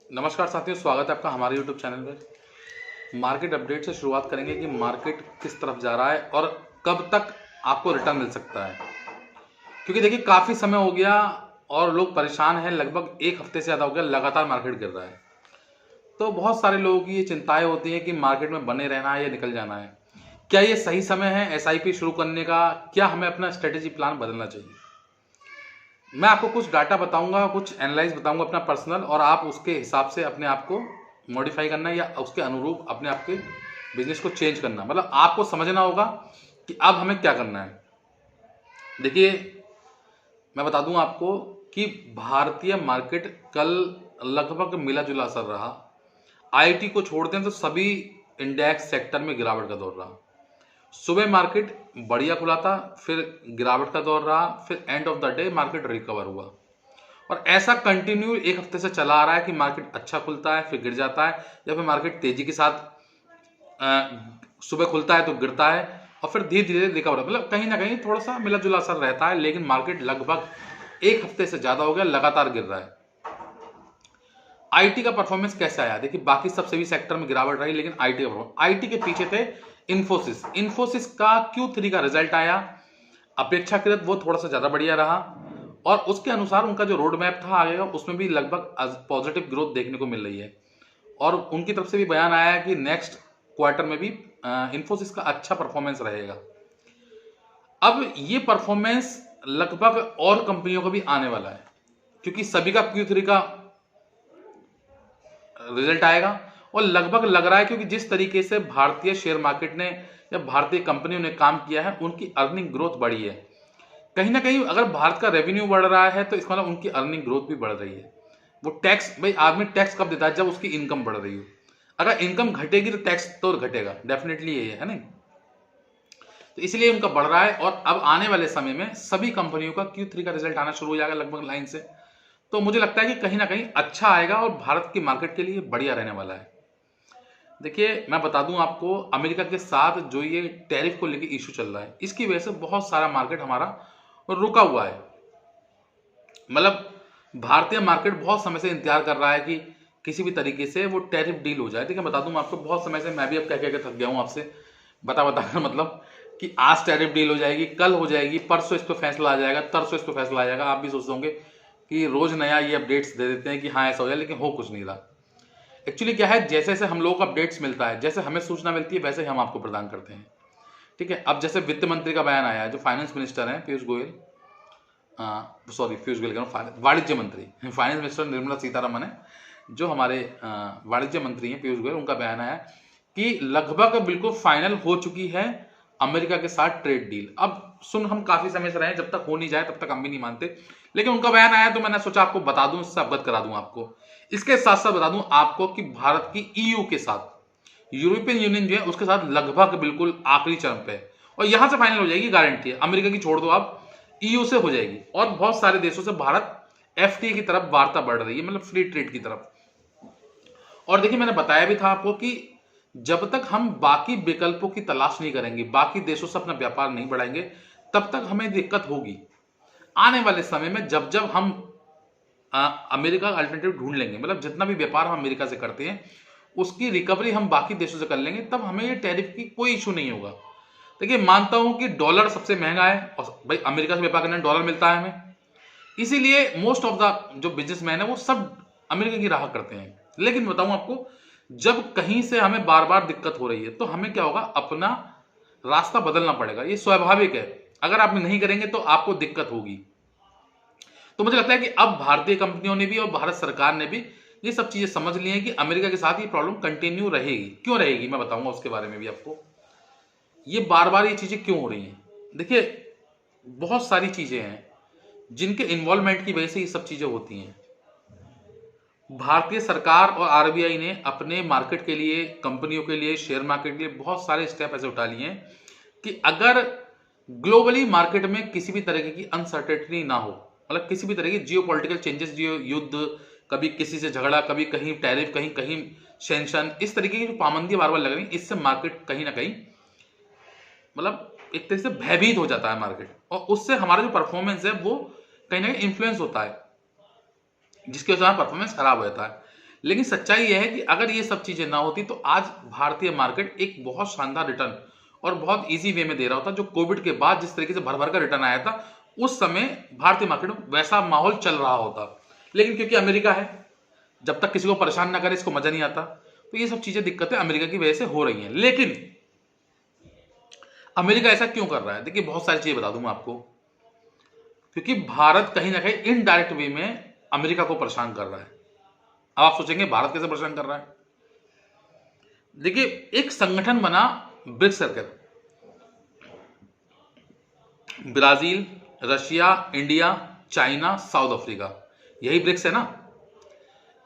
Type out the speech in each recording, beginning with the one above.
नमस्कार साथियों, स्वागत है आपका हमारे YouTube चैनल पर। मार्केट अपडेट से शुरुआत करेंगे कि मार्केट किस तरफ जा रहा है और कब तक आपको रिटर्न मिल सकता है। क्योंकि देखिए काफ़ी समय हो गया और लोग परेशान हैं, लगभग एक हफ्ते से ज़्यादा हो गया लगातार मार्केट गिर रहा है। तो बहुत सारे लोगों की ये चिंताएं होती हैं कि मार्केट में बने रहना है या निकल जाना है। क्या ये सही समय है SIP शुरू करने का? क्या हमें अपना स्ट्रेटेजी प्लान बदलना चाहिए? मैं आपको कुछ डाटा बताऊंगा, कुछ एनालाइज बताऊंगा अपना पर्सनल, और आप उसके हिसाब से अपने आप को मॉडिफाई करना है या उसके अनुरूप अपने आप के बिजनेस को चेंज करना। मतलब आपको समझना होगा कि अब हमें क्या करना है। देखिए, मैं बता दूं आपको कि भारतीय मार्केट कल लगभग मिला जुला असर रहा। IT को छोड़ दें तो सभी इंडेक्स सेक्टर में गिरावट का दौर रहा। सुबह मार्केट बढ़िया खुला था, फिर गिरावट का दौर रहा, फिर end of the day market recover हुआ। और ऐसा कंटिन्यू एक हफ्ते से चला आ रहा है कि मार्केट अच्छा खुलता है फिर गिर जाता है, या फिर मार्केट तेजी के साथ सुबह खुलता है तो गिरता है और फिर धीरे धीरे रिकवर। मतलब कहीं ना कहीं थोड़ा सा मिला जुला असर रहता है, लेकिन मार्केट लगभग एक हफ्ते से ज्यादा हो गया लगातार गिर रहा है। IT का परफॉर्मेंस कैसे आया? देखिए, बाकी सब सभी सेक्टर में गिरावट रही, लेकिन IT का परफॉर्मेंस, IT के पीछे थे इन्फोसिस का Q3 का रिजल्ट आया, अपेक्षाकृत वो थोड़ा सा ज्यादा बढ़िया रहा और उसके अनुसार उनका जो रोड मैप था आगे का, उसमें भी लगभग पॉजिटिव ग्रोथ देखने को मिल रही है। और उनकी तरफ से भी बयान आया है कि नेक्स्ट क्वार्टर में भी इन्फोसिस का अच्छा परफॉर्मेंस रहेगा। अब ये परफॉर्मेंस लगभग और कंपनियों का भी आने वाला है, क्योंकि सभी का Q3 का रिजल्ट आएगा। और लगभग लग रहा है, क्योंकि जिस तरीके से भारतीय शेयर मार्केट ने या भारतीय कंपनियों ने काम किया है, उनकी अर्निंग ग्रोथ बढ़ी है। कहीं ना कहीं अगर भारत का रेवेन्यू बढ़ रहा है तो इसका मतलब उनकी अर्निंग ग्रोथ भी बढ़ रही है। वो टैक्स, भाई आदमी टैक्स कब देता है? जब उसकी इनकम बढ़ रही हो। अगर इनकम घटेगी तो टैक्स तो घटेगा, डेफिनेटली ये है नहीं। तो इसलिए उनका बढ़ रहा है और अब आने वाले समय में सभी कंपनियों का Q3 का रिजल्ट आना शुरू हो जाएगा लगभग लाइन से। तो मुझे लगता है कि कहीं ना कहीं अच्छा आएगा और भारत की मार्केट के लिए बढ़िया रहने वाला है। देखिए, मैं बता दूं आपको, अमेरिका के साथ जो ये टैरिफ को लेकर इशू चल रहा है, इसकी वजह से बहुत सारा मार्केट हमारा रुका हुआ है। मतलब भारतीय मार्केट बहुत समय से इंतजार कर रहा है कि किसी भी तरीके से वो टैरिफ डील हो जाए। देखिए, बता दूं आपको, बहुत समय से मैं भी अब कह के थक गया हूं आपसे बता कर, मतलब कि आज टैरिफ डील हो जाएगी, कल हो जाएगी, परसों इस पर फैसला आ जाएगा, तरसों इस पर फैसला आ जाएगा। आप भी सोचते होंगे कि रोज नया ये अपडेट्स दे देते हैं कि हाँ ऐसा हो जाए, लेकिन हो कुछ नहीं रहा। एक्चुअली क्या है, जैसे जैसे हम लोगों को अपडेट्स मिलता है, जैसे हमें सूचना मिलती है, वैसे ही हम आपको प्रदान करते हैं। ठीक है, अब जैसे वित्त मंत्री का बयान आया है, जो फाइनेंस मिनिस्टर है पीयूष गोयल, सॉरी पीयूष गोयल कह रहा हूँ, वाणिज्य मंत्री, फाइनेंस मिनिस्टर निर्मला सीतारमन है, जो हमारे वाणिज्य मंत्री हैं पीयूष गोयल, उनका बयान आया कि लगभग बिल्कुल फाइनल हो चुकी है अमेरिका के साथ ट्रेड डील। अब सुन, हम काफी समय से रहे, जब तक हो नहीं जाए तब तक हम भी नहीं मानते, लेकिन उनका बयान आया तो मैंने सोचा आपको बता दूं, इससे अवगत करा दूं आपको। इसके साथ साथ बता दूं आपको कि भारत की EU के साथ, यूरोपियन यूनियन जो है उसके साथ लगभग बिल्कुल आखिरी चरण पे है और यहां से फाइनल हो जाएगी, गारंटी है। अमेरिका की छोड़ दो, आप EU से हो जाएगी और बहुत सारे देशों से भारत FTA की तरफ वार्ता बढ़ रही है, मतलब फ्री ट्रेड की तरफ। और देखिए, मैंने बताया भी था आपको कि जब तक हम बाकी विकल्पों की तलाश नहीं करेंगे, बाकी देशों से अपना व्यापार नहीं बढ़ाएंगे, तब तक हमें दिक्कत होगी। आने वाले समय में जब जब हम अमेरिका का अल्टरनेटिव ढूंढ लेंगे, मतलब जितना भी व्यापार हम अमेरिका से करते हैं उसकी रिकवरी हम बाकी देशों से कर लेंगे, तब हमें ये टैरिफ की कोई इशू नहीं होगा। देखिए, मानता हूं कि डॉलर सबसे महंगा है और भाई अमेरिका से व्यापार करने डॉलर मिलता है हमें, इसीलिए मोस्ट ऑफ द जो बिजनेसमैन है वो सब अमेरिका की राह करते हैं। लेकिन बताऊं आपको, जब कहीं से हमें बार बार दिक्कत हो रही है तो हमें क्या होगा, अपना रास्ता बदलना पड़ेगा। ये स्वाभाविक है, अगर आप नहीं करेंगे तो आपको दिक्कत होगी। तो मुझे लगता है कि अब भारतीय कंपनियों ने भी और भारत सरकार ने भी ये सब चीजें समझ ली हैं कि अमेरिका के साथ ये प्रॉब्लम कंटिन्यू रहेगी। क्यों रहेगी मैं बताऊंगा उसके बारे में भी आपको, ये बार बार ये चीजें क्यों हो रही हैं। देखिए, बहुत सारी चीजें हैं जिनके इन्वॉल्वमेंट की वजह से ये सब चीजें होती हैं। भारतीय सरकार और RBI ने अपने मार्केट के लिए, कंपनियों के लिए, शेयर मार्केट के लिए बहुत सारे स्टेप ऐसे उठा लिए हैं कि अगर ग्लोबली मार्केट में किसी भी तरह की अनसर्टेनिटी ना हो, मतलब किसी भी तरह की जियोपॉलिटिकल चेंजेस, जियो युद्ध, कभी किसी से झगड़ा, कभी कहीं टैरिफ, कहीं कहीं सेंक्शन, इस तरीके की जो पाबंदी बार बार लग रही, इससे मार्केट कहीं ना कहीं मतलब एक तरह से भयभीत हो जाता है मार्केट, और उससे हमारा जो परफॉर्मेंस है वो कहीं ना कहीं इन्फ्लुएंस होता है, जिसकी वजह से हमारा परफॉर्मेंस खराब हो जाता है। लेकिन सच्चाई यह है कि अगर ये सब चीजें ना होती तो आज भारतीय मार्केट एक बहुत शानदार रिटर्न और बहुत इजी वे में दे रहा होता। जो कोविड के बाद जिस तरीके से भर भर का रिटर्न आया था, उस समय भारतीय मार्केट में वैसा माहौल चल रहा होता। लेकिन क्योंकि अमेरिका है, जब तक किसी को परेशान ना करे इसको मजा नहीं आता, तो ये सब चीजें दिक्कतें अमेरिका की वजह से हो रही हैं। लेकिन अमेरिका ऐसा क्यों कर रहा है? देखिए, बहुत सारी चीजें बता दूं मैं आपको। क्योंकि भारत कहीं ना कहीं इनडायरेक्ट वे में अमेरिका को परेशान कर रहा है। अब आप सोचेंगे भारत कैसे परेशान कर रहा है? देखिए, एक संगठन बना ब्रिक्स करके, Brazil, Russia, India, China, south Africa, यही ब्रिक्स है ना।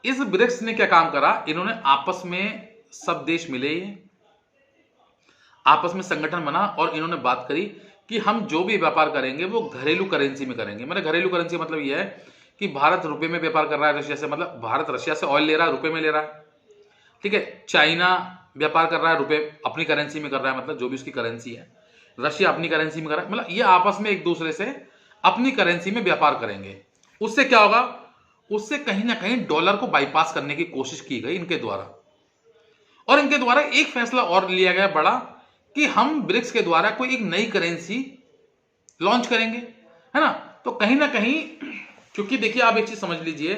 इस ब्रिक्स ने क्या काम करा? इन्होंने आपस में सब देश मिले, आपस में संगठन बना और इन्होंने बात करी कि हम जो भी व्यापार करेंगे वो घरेलू करेंसी में करेंगे। मैंने घरेलू करेंसी मतलब यह है कि भारत रुपए में व्यापार कर रहा है रशिया से, मतलब भारत रशिया से ऑयल ले रहा है, रुपए में ले रहा है, ठीक है। चाइना व्यापार कर रहा है रुपए अपनी करेंसी में कर रहा है, मतलब जो भी उसकी करेंसी है। रशिया अपनी करेंसी में कर रहा है, मतलब ये आपस में एक दूसरे से अपनी करेंसी में व्यापार करेंगे। उससे क्या होगा? उससे कहीं ना कहीं डॉलर को बाईपास करने की कोशिश की गई इनके द्वारा। और इनके द्वारा एक फैसला और लिया गया बड़ा कि हम ब्रिक्स के द्वारा कोई एक नई करेंसी लॉन्च करेंगे, है ना। तो कहीं ना कहीं, क्योंकि देखिए आप एक चीज समझ लीजिए,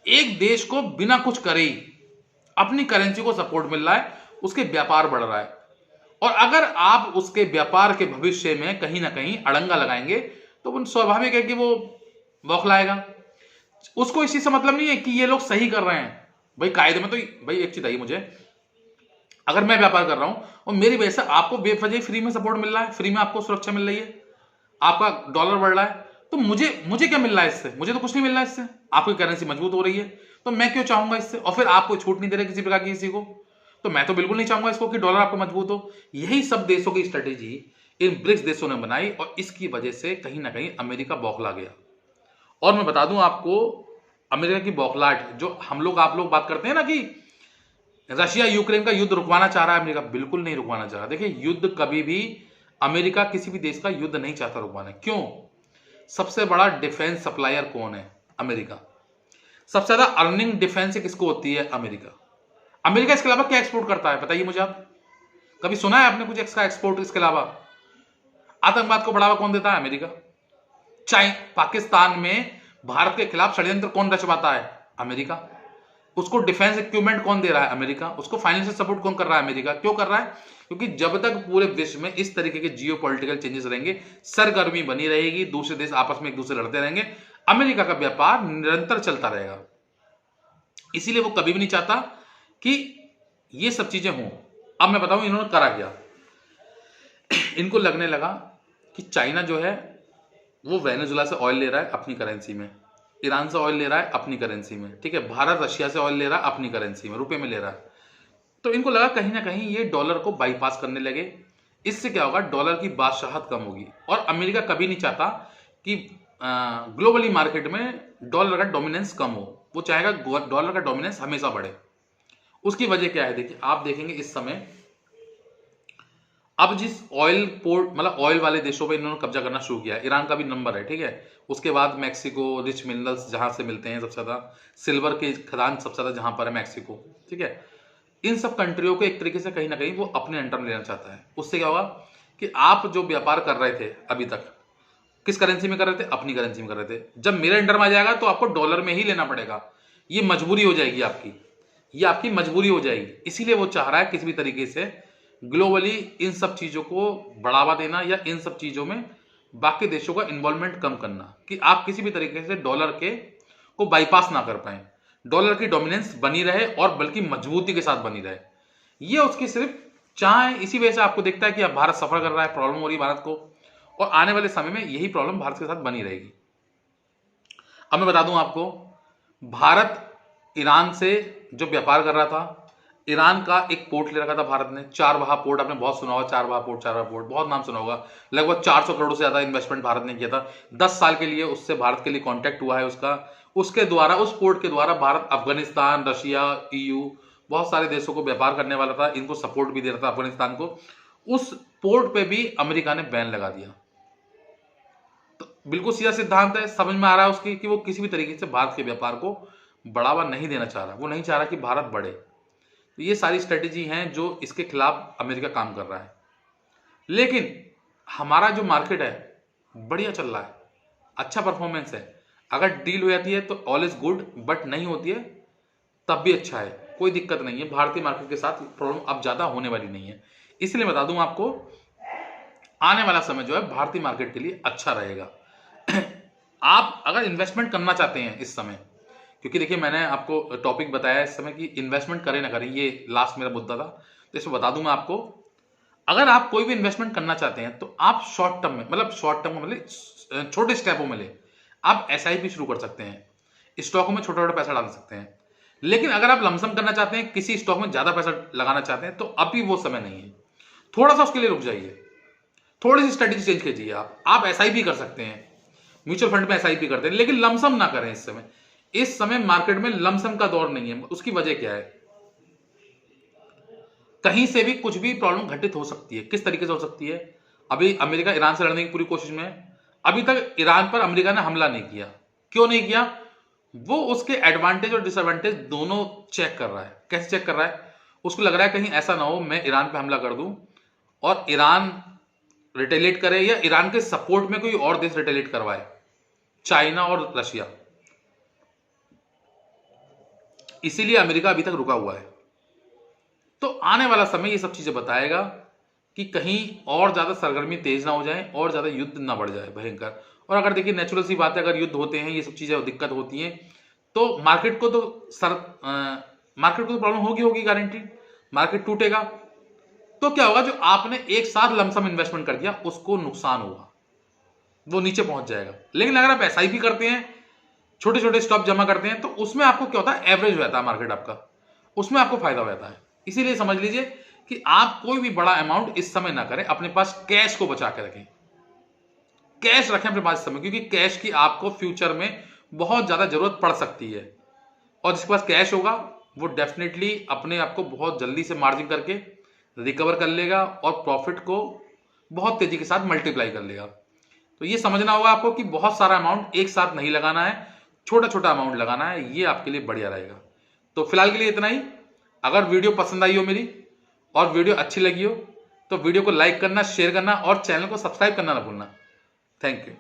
एक देश को बिना कुछ करे ही अपनी करेंसी को सपोर्ट मिल रहा है, उसके व्यापार बढ़ रहा है। और अगर आप उसके व्यापार के भविष्य में कहीं ना कहीं अड़ंगा लगाएंगे तो स्वाभाविक है कि वो बौखलाएगा। उसको इस चीज से मतलब नहीं है कि ये लोग सही कर रहे हैं। भाई कायदे में तो भाई एक चीज आई मुझे, अगर मैं व्यापार कर रहा हूं और मेरी वजह से आपको बेवजह फ्री में सपोर्ट मिल रहा है, फ्री में आपको सुरक्षा मिल रही है, आपका डॉलर बढ़ रहा है, तो मुझे क्या मिल रहा है इससे? मुझे तो कुछ नहीं मिल रहा है इससे। आपकी करेंसी मजबूत हो रही है, तो मैं क्यों चाहूंगा इससे? और फिर आप कोई छूट नहीं दे रहे किसी प्रकार की किसी को, तो मैं तो बिल्कुल नहीं चाहूंगा इसको कि डॉलर आपका मजबूत हो। यही सब देशों की स्ट्रेटेजी इन ब्रिक्स देशों ने बनाई और इसकी वजह से कहीं ना कहीं अमेरिका बौखला गया। और मैं बता दूं आपको, अमेरिका की बौखलाहट, जो हम लोग आप लोग बात करते हैं ना कि रशिया यूक्रेन का युद्ध रुकवाना चाह रहा है अमेरिका, बिल्कुल नहीं रुकवाना चाह रहा। देखिए, युद्ध कभी भी अमेरिका किसी भी देश का युद्ध नहीं चाहता रुकवाना। क्यों? सबसे बड़ा डिफेंस सप्लायर कौन है? अमेरिका। सबसे ज्यादा अर्निंग डिफेंस किसको होती है? अमेरिका। अमेरिका इसके अलावा क्या एक्सपोर्ट करता है बताइए मुझे आप? कभी सुना है आपने कुछ एक्स्ट्रा एक्सपोर्ट इसके अलावा? आतंकवाद को बढ़ावा कौन देता है? अमेरिका। पाकिस्तान में भारत के खिलाफ षड्यंत्र कौन रचवाता है? अमेरिका। उसको डिफेंस इक्विपमेंट कौन दे रहा है? अमेरिका। उसको फाइनेंशियल सपोर्ट कौन कर रहा है? अमेरिका। क्यों कर रहा है? क्योंकि जब तक पूरे विश्व में इस तरीके के जियोपॉलिटिकल चेंजेस रहेंगे, सरगर्मी बनी रहेगी, दूसरे देश आपस में एक दूसरे लड़ते रहेंगे, अमेरिका का व्यापार निरंतर चलता रहेगा। इसीलिए वो कभी भी नहीं चाहता कि ये सब चीजें हों। अब मैं बताऊं इन्होंने करा क्या। इनको लगने लगा कि चाइना जो है वो वेनेजुला से ऑयल ले रहा है अपनी करेंसी में, ईरान से ऑयल ले रहा है अपनी करेंसी में, ठीक है, भारत रशिया से ऑयल ले रहा है अपनी करेंसी में, रुपए में ले रहा है। तो इनको लगा कहीं ना कहीं ये डॉलर को बाईपास करने लगे। इससे क्या होगा? डॉलर की बादशाहत कम होगी। और अमेरिका कभी नहीं चाहता कि ग्लोबली मार्केट में डॉलर का डोमिनेंस कम हो, वो चाहेगा डॉलर का डोमिनेंस हमेशा बढ़े। उसकी वजह क्या है? देखिए, आप देखेंगे इस समय अब जिस ऑयल पोर्ट, मतलब ऑयल वाले देशों पे इन्होंने कब्जा करना शुरू किया है, ईरान का भी नंबर है, ठीक है, उसके बाद मैक्सिको, रिच मिनरल्स जहां से मिलते हैं सबसे ज्यादा, सिल्वर के खदान सबसे ज्यादा जहां पर है मैक्सिको, ठीक है, इन सब कंट्रियों को एक तरीके से कहीं ना कहीं वो अपने अंडर में लेना चाहता है। उससे क्या होगा कि आप जो व्यापार कर रहे थे अभी तक, किस करेंसी में कर रहे थे? अपनी करेंसी में कर रहे थे। जब मेरे अंडर में आ जाएगा तो आपको डॉलर में ही लेना पड़ेगा। ये मजबूरी हो जाएगी आपकी, ये आपकी मजबूरी हो जाएगी। इसीलिए वो चाह रहा है किसी भी तरीके से ग्लोबली इन सब चीजों को बढ़ावा देना या इन सब चीजों में बाकी देशों का इन्वॉल्वमेंट कम करना, कि आप किसी भी तरीके से डॉलर के को बाईपास ना कर पाए, डॉलर की डोमिनेंस बनी रहे और बल्कि मजबूती के साथ बनी रहे। ये उसकी सिर्फ चाह है। इसी वजह से आपको दिखता है कि अब भारत सफर कर रहा है, प्रॉब्लम हो रही है भारत को, और आने वाले समय में यही प्रॉब्लम भारत के साथ बनी रहेगी। अब मैं बता दूं आपको, भारत ईरान से जो व्यापार कर रहा था, ईरान का एक पोर्ट ले रखा था भारत ने, चारबाग पोर्ट, आपने बहुत सुना होगा, चारबाग पोर्ट बहुत नाम सुना होगा। लगभग 400 करोड़ से ज्यादा इन्वेस्टमेंट भारत ने किया था 10 साल के लिए, उससे भारत के लिए कॉन्ट्रैक्ट हुआ है उसका। उसके द्वारा, उस पोर्ट के द्वारा भारत अफगानिस्तान, रशिया, EU बहुत सारे देशों को व्यापार करने वाला था, इनको सपोर्ट भी दे रहा था अफगानिस्तान को। उस पोर्ट पे भी अमेरिका ने बैन लगा दिया। तो बिल्कुल सीधा सिद्धांत है, समझ में आ रहा है उसकी कि वो किसी भी तरीके से भारत के व्यापार को बढ़ावा नहीं देना चाह रहा, वो नहीं चाह रहा कि भारत बढ़े। तो ये सारी स्ट्रेटेजी हैं जो इसके खिलाफ अमेरिका काम कर रहा है। लेकिन हमारा जो मार्केट है बढ़िया चल रहा है, अच्छा परफॉर्मेंस है। अगर डील हो जाती है तो ऑल इज गुड, बट नहीं होती है तब भी अच्छा है, कोई दिक्कत नहीं है। भारतीय मार्केट के साथ प्रॉब्लम अब ज़्यादा होने वाली नहीं है। इसलिए बता दूं आपको, आने वाला समय जो है भारतीय मार्केट के लिए अच्छा रहेगा। आप अगर इन्वेस्टमेंट करना चाहते हैं इस समय, क्योंकि देखिए मैंने आपको टॉपिक बताया इस समय कि इन्वेस्टमेंट करें ना करें, ये लास्ट मेरा मुद्दा था, तो इसमें बता दूं मैं आपको, अगर आप कोई भी इन्वेस्टमेंट करना चाहते हैं तो आप शॉर्ट टर्म में मतलब छोटे स्टेपों में ले, आप एसआईपी शुरू कर सकते हैं, स्टॉक में छोटा छोटा पैसा डाल सकते हैं। लेकिन अगर आप लमसम करना चाहते हैं, किसी स्टॉक में ज्यादा पैसा लगाना चाहते हैं, तो अभी वो समय नहीं है, थोड़ा सा उसके लिए रुक जाइए, थोड़ी सी स्ट्रेटेजी चेंज कीजिए। आप एसआईपी कर सकते हैं, म्यूचुअल फंड में एसआईपी करते हैं, लेकिन लमसम ना करें इस समय। इस समय मार्केट में लमसम का दौर नहीं है। उसकी वजह क्या है, कहीं से भी कुछ भी प्रॉब्लम घटित हो सकती है। किस तरीके से हो सकती है, अभी अमेरिका ईरान से लड़ने की पूरी कोशिश में है, अभी तक ईरान पर अमेरिका ने हमला नहीं किया। क्यों नहीं किया, वो उसके एडवांटेज और डिसएडवांटेज दोनों चेक कर रहा है। कैसे चेक कर रहा है, उसको लग रहा है कहीं ऐसा ना हो मैं ईरान पे हमला कर दूं और ईरान रिटेलिएट करे, या ईरान के सपोर्ट में कोई और देश रिटेलिएट करवाए, चाइना और रशिया। इसीलिए अमेरिका अभी तक रुका हुआ है। तो आने वाला समय ये सब चीजें बताएगा कि कहीं और ज्यादा सरगर्मी तेज ना हो जाए और ज्यादा युद्ध ना बढ़ जाए भयंकर। और अगर देखिए नेचुरल सी बात है, अगर युद्ध होते हैं, ये सब चीजें दिक्कत होती हैं, तो मार्केट को तो प्रॉब्लम होगी गारंटी, मार्केट टूटेगा। तो क्या होगा, जो आपने एक साथ लमसम इन्वेस्टमेंट कर दिया उसको नुकसान होगा, वो नीचे पहुंच जाएगा। लेकिन अगर आप एसआईपी करते हैं, छोटे छोटे स्टॉक जमा करते हैं, तो उसमें आपको क्या होता है, एवरेज हो जाता है मार्केट आपका, उसमें आपको फायदा हो जाता है। इसीलिए समझ लीजिए कि आप कोई भी बड़ा अमाउंट इस समय ना करें, अपने पास कैश को बचा के रखें, कैश रखें अपने पास इस समय, क्योंकि कैश की आपको फ्यूचर में बहुत ज्यादा जरूरत पड़ सकती है। और जिसके पास कैश होगा वो डेफिनेटली अपने आप को बहुत जल्दी से मार्जिन करके रिकवर कर लेगा और प्रॉफिट को बहुत तेजी के साथ मल्टीप्लाई कर लेगा। तो ये समझना होगा आपको कि बहुत सारा अमाउंट एक साथ नहीं लगाना है, छोटा छोटा अमाउंट लगाना है, ये आपके लिए बढ़िया रहेगा। तो फिलहाल के लिए इतना ही। अगर वीडियो पसंद आई हो मेरी और वीडियो अच्छी लगी हो तो वीडियो को लाइक करना, शेयर करना और चैनल को सब्सक्राइब करना ना भूलना। Thank you.